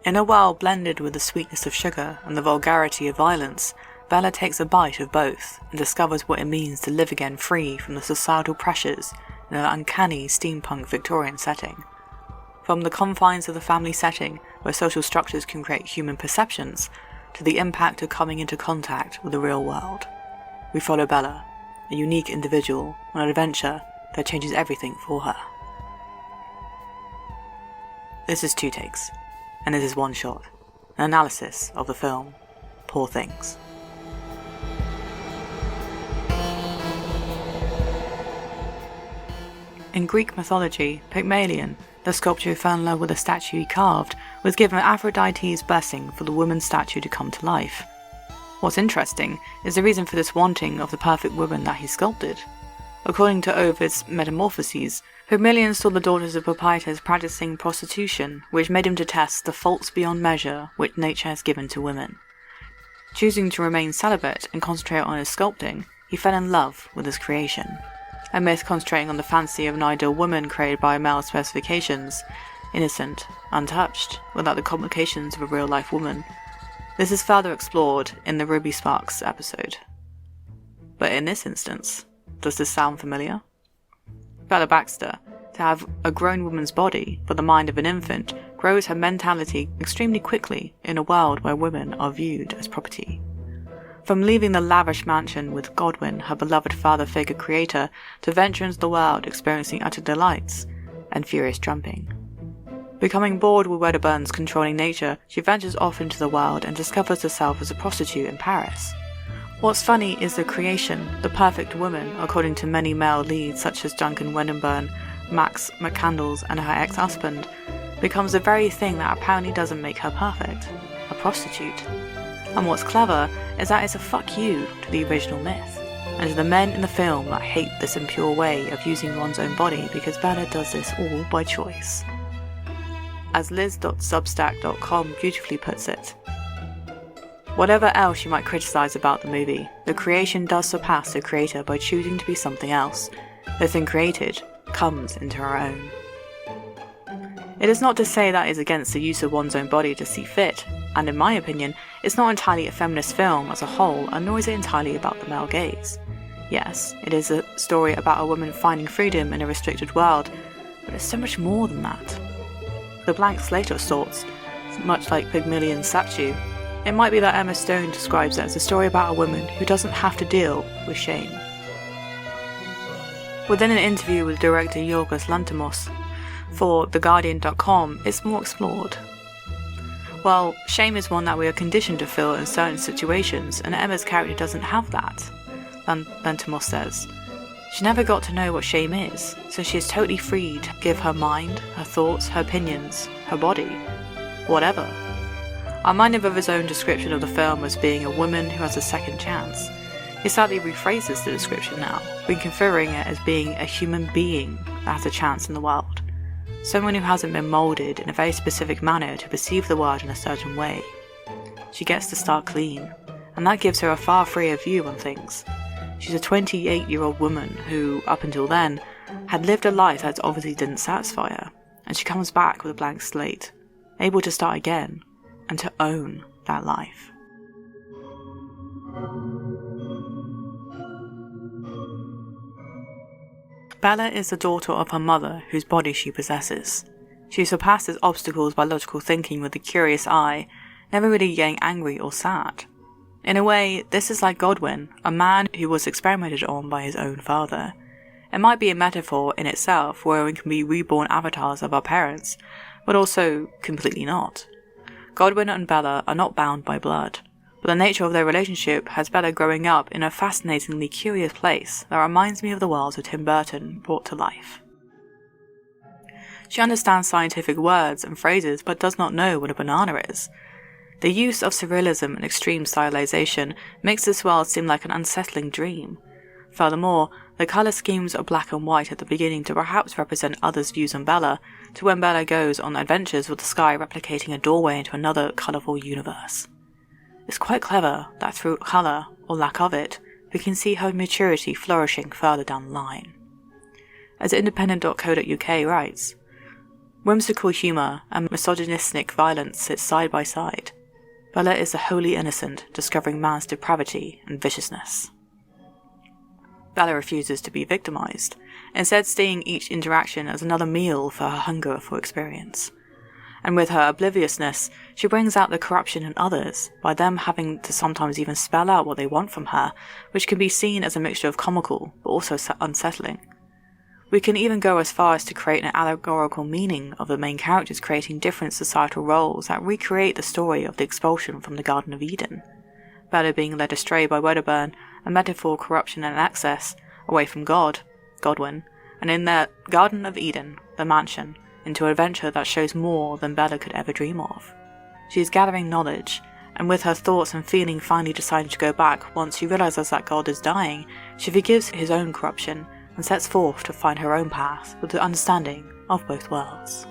In a world blended with the sweetness of sugar and the vulgarity of violence, Bella takes a bite of both and discovers what it means to live again free from the societal pressures in an uncanny steampunk Victorian setting. From the confines of the family setting, where social structures can create human perceptions, to the impact of coming into contact with the real world. We follow Bella, a unique individual, on an adventure that changes everything for her. This is 2 takes, and this is 1 shot, an analysis of the film Poor Things. In Greek mythology, Pygmalion, the sculptor who fell in love with a statue he carved, was given Aphrodite's blessing for the woman's statue to come to life. What's interesting is the reason for this wanting of the perfect woman that he sculpted. According to Ovid's Metamorphoses, Pygmalion saw the daughters of proprietors practicing prostitution, which made him detest the faults beyond measure which nature has given to women. Choosing to remain celibate and concentrate on his sculpting, he fell in love with his creation. A myth concentrating on the fancy of an ideal woman created by male specifications, innocent, untouched, without the complications of a real-life woman. This is further explored in the Ruby Sparks episode. But in this instance, does this sound familiar? Bella Baxter, to have a grown woman's body but the mind of an infant, grows her mentality extremely quickly in a world where women are viewed as property. From leaving the lavish mansion with Godwin, her beloved father figure creator, to venture into the world experiencing utter delights and furious jumping. Becoming bored with Wedderburn's controlling nature, she ventures off into the world and discovers herself as a prostitute in Paris. What's funny is the creation, the perfect woman, according to many male leads such as Duncan Wedderburn, Max McCandles and her ex-husband, becomes the very thing that apparently doesn't make her perfect, a prostitute. And what's clever is that it's a fuck you to the original myth, and to the men in the film that hate this impure way of using one's own body because Bella does this all by choice. As liz.substack.com beautifully puts it, whatever else you might criticise about the movie, the creation does surpass the creator by choosing to be something else. The thing created comes into her own. It is not to say that it is against the use of one's own body to see fit, and in my opinion, it's not entirely a feminist film as a whole, and nor is it entirely about the male gaze. Yes, it is a story about a woman finding freedom in a restricted world, but it's so much more than that. The blank slate of sorts, much like Pygmalion's statue, it might be that Emma Stone describes it as a story about a woman who doesn't have to deal with shame. Within an interview with director Yorgos Lanthimos for TheGuardian.com, it's more explored. Well, shame is one that we are conditioned to feel in certain situations, and Emma's character doesn't have that, Lanthimos says. She never got to know what shame is, so she is totally free to give her mind, her thoughts, her opinions, her body, whatever. I'm minded of his own description of the film as being a woman who has a second chance. He slightly rephrases the description now, reconfiguring it as being a human being that has a chance in the world. Someone who hasn't been moulded in a very specific manner to perceive the world in a certain way. She gets to start clean, and that gives her a far freer view on things. She's a 28-year-old woman who, up until then, had lived a life that obviously didn't satisfy her, and she comes back with a blank slate, able to start again, and to own that life. Bella is the daughter of her mother, whose body she possesses. She surpasses obstacles by logical thinking with a curious eye, never really getting angry or sad. In a way, this is like Godwin, a man who was experimented on by his own father. It might be a metaphor in itself, where we can be reborn avatars of our parents, but also completely not. Godwin and Bella are not bound by blood, but the nature of their relationship has Bella growing up in a fascinatingly curious place that reminds me of the worlds of Tim Burton brought to life. She understands scientific words and phrases but does not know what a banana is. The use of surrealism and extreme stylization makes this world seem like an unsettling dream. Furthermore, the colour schemes are black and white at the beginning to perhaps represent others' views on Bella, to when Bella goes on adventures with the sky replicating a doorway into another colourful universe. It's quite clever that through colour, or lack of it, we can see her maturity flourishing further down the line. As independent.co.uk writes, Whimsical humour and misogynistic violence sit side by side. Bella is the wholly innocent, discovering man's depravity and viciousness. Bella refuses to be victimised, instead seeing each interaction as another meal for her hunger for experience. And with her obliviousness, she brings out the corruption in others, by them having to sometimes even spell out what they want from her, which can be seen as a mixture of comical, but also unsettling. We can even go as far as to create an allegorical meaning of the main characters creating different societal roles that recreate the story of the expulsion from the Garden of Eden. Bella being led astray by Wedderburn, a metaphor of corruption and access, away from God, Godwin, and in the Garden of Eden, the mansion, into an adventure that shows more than Bella could ever dream of. She is gathering knowledge, and with her thoughts and feeling finally deciding to go back once she realises that God is dying, she forgives his own corruption and sets forth to find her own path with the understanding of both worlds.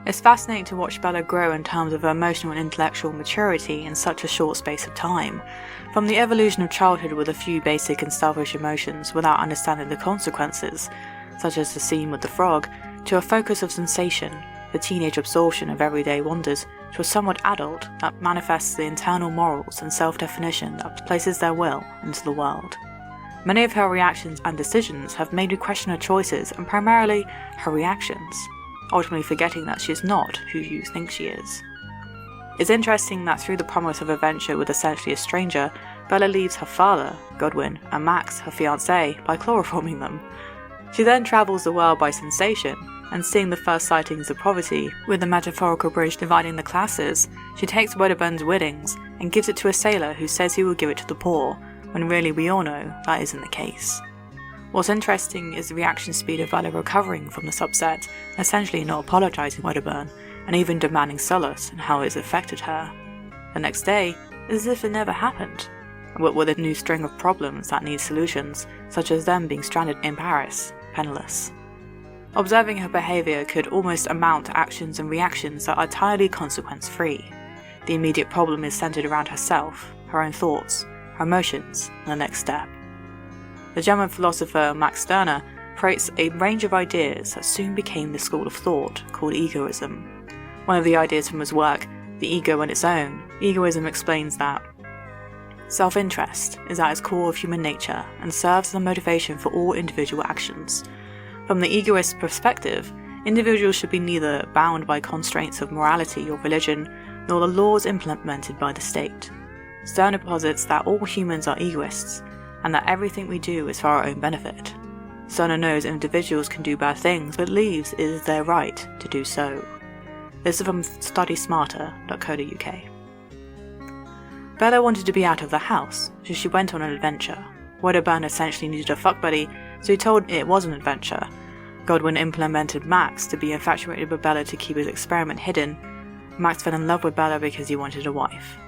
It's fascinating to watch Bella grow in terms of her emotional and intellectual maturity in such a short space of time. From the evolution of childhood with a few basic and selfish emotions without understanding the consequences, such as the scene with the frog, to a focus of sensation, the teenage absorption of everyday wonders, to a somewhat adult that manifests the internal morals and self-definition that places their will into the world. Many of her reactions and decisions have made me question her choices and primarily her reactions, ultimately forgetting that she is not who you think she is. It's interesting that through the promise of adventure with essentially a stranger, Bella leaves her father, Godwin, and Max, her fiancé, by chloroforming them. She then travels the world by sensation, and seeing the first sightings of poverty, with the metaphorical bridge dividing the classes, she takes Wedderburn's winnings and gives it to a sailor who says he will give it to the poor, when really we all know that isn't the case. What's interesting is the reaction speed of Bella recovering from this upset, essentially not apologising to Wedderburn, and even demanding solace and how it's affected her. The next day, it's as if it never happened, but with a new string of problems that need solutions, such as them being stranded in Paris, penniless. Observing her behaviour could almost amount to actions and reactions that are entirely consequence-free. The immediate problem is centred around herself, her own thoughts, her emotions, and the next step. The German philosopher Max Stirner creates a range of ideas that soon became the school of thought called egoism. One of the ideas from his work, The Ego on Its Own, egoism explains that self-interest is at its core of human nature and serves as a motivation for all individual actions. From the egoist perspective, individuals should be neither bound by constraints of morality or religion, nor the laws implemented by the state. Stirner posits that all humans are egoists, and that everything we do is for our own benefit. Stirner knows individuals can do bad things, but believes it is their right to do so. This is from studysmarter.co.uk. Bella wanted to be out of the house, so she went on an adventure. Wedderburn essentially needed a fuck buddy, so he told it was an adventure. Godwin implemented Max to be infatuated with Bella to keep his experiment hidden. Max fell in love with Bella because he wanted a wife.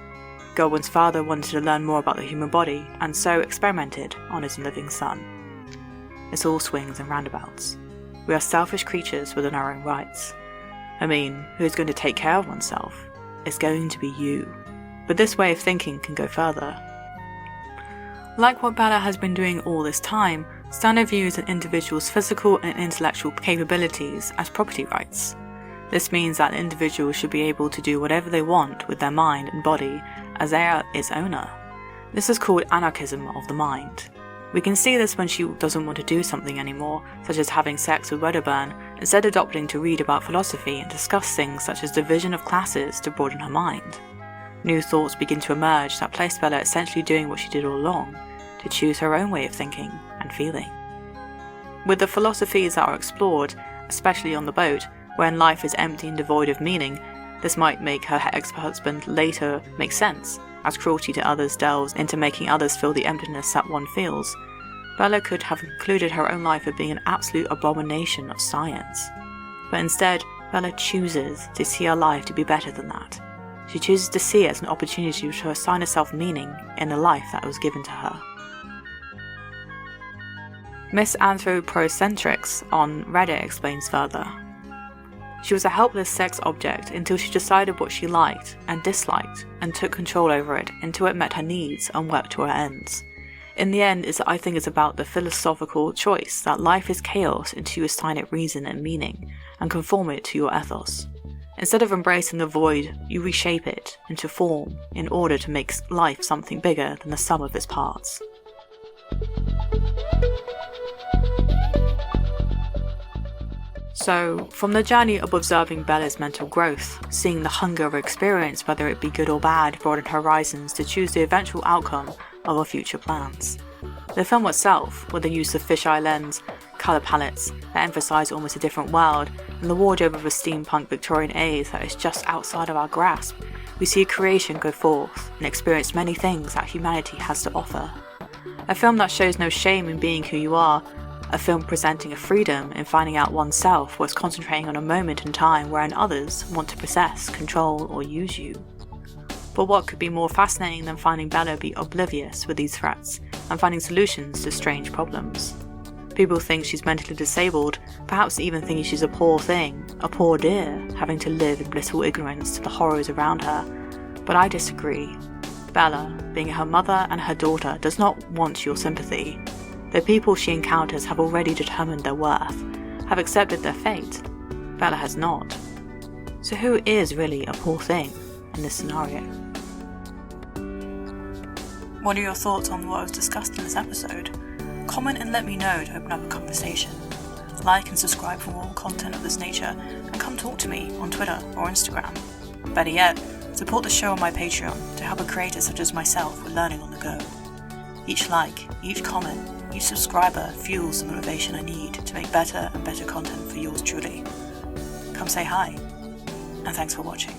Godwin's father wanted to learn more about the human body, and so experimented on his living son. It's all swings and roundabouts. We are selfish creatures within our own rights. I mean, who's going to take care of oneself? It's going to be you. But this way of thinking can go further. Like what Bella has been doing all this time, Stirner views an individual's physical and intellectual capabilities as property rights. This means that an individual should be able to do whatever they want with their mind and body as they are its owner. This is called anarchism of the mind. We can see this when she doesn't want to do something anymore, such as having sex with Wedderburn, instead adopting to read about philosophy and discuss things such as division of classes to broaden her mind. New thoughts begin to emerge that place Bella essentially doing what she did all along, to choose her own way of thinking and feeling. With the philosophies that are explored, especially on the boat, when life is empty and devoid of meaning, this might make her ex-husband later make sense, as cruelty to others delves into making others feel the emptiness that one feels. Bella could have concluded her own life as being an absolute abomination of science. But instead, Bella chooses to see her life to be better than that. She chooses to see it as an opportunity to assign herself meaning in the life that was given to her. Miss Anthropocentrics on Reddit explains further. She was a helpless sex object until she decided what she liked and disliked and took control over it until it met her needs and worked to her ends. In the end, I think it's about the philosophical choice that life is chaos until you assign it reason and meaning, and conform it to your ethos. Instead of embracing the void, you reshape it into form in order to make life something bigger than the sum of its parts. So, from the journey of observing Bella's mental growth, seeing the hunger of her experience, whether it be good or bad, broaden horizons to choose the eventual outcome of our future plans. The film itself, with the use of fisheye lens, colour palettes that emphasise almost a different world, and the wardrobe of a steampunk Victorian age that is just outside of our grasp, we see a creation go forth and experience many things that humanity has to offer. A film that shows no shame in being who you are, a film presenting a freedom in finding out oneself whilst concentrating on a moment in time wherein others want to possess, control, or use you. But what could be more fascinating than finding Bella be oblivious with these threats and finding solutions to strange problems? People think she's mentally disabled, perhaps even thinking she's a poor thing, a poor dear, having to live in blissful ignorance to the horrors around her. But I disagree. Bella, being her mother and her daughter, does not want your sympathy. The people she encounters have already determined their worth, have accepted their fate. Bella has not. So who is really a poor thing in this scenario? What are your thoughts on what was discussed in this episode? Comment and let me know to open up a conversation. Like and subscribe for more content of this nature, and come talk to me on Twitter or Instagram. Better yet, support the show on my Patreon to help a creator such as myself with learning on the go. Each like, each comment, each subscriber fuels the motivation I need to make better and better content for yours truly. Come say hi, and thanks for watching.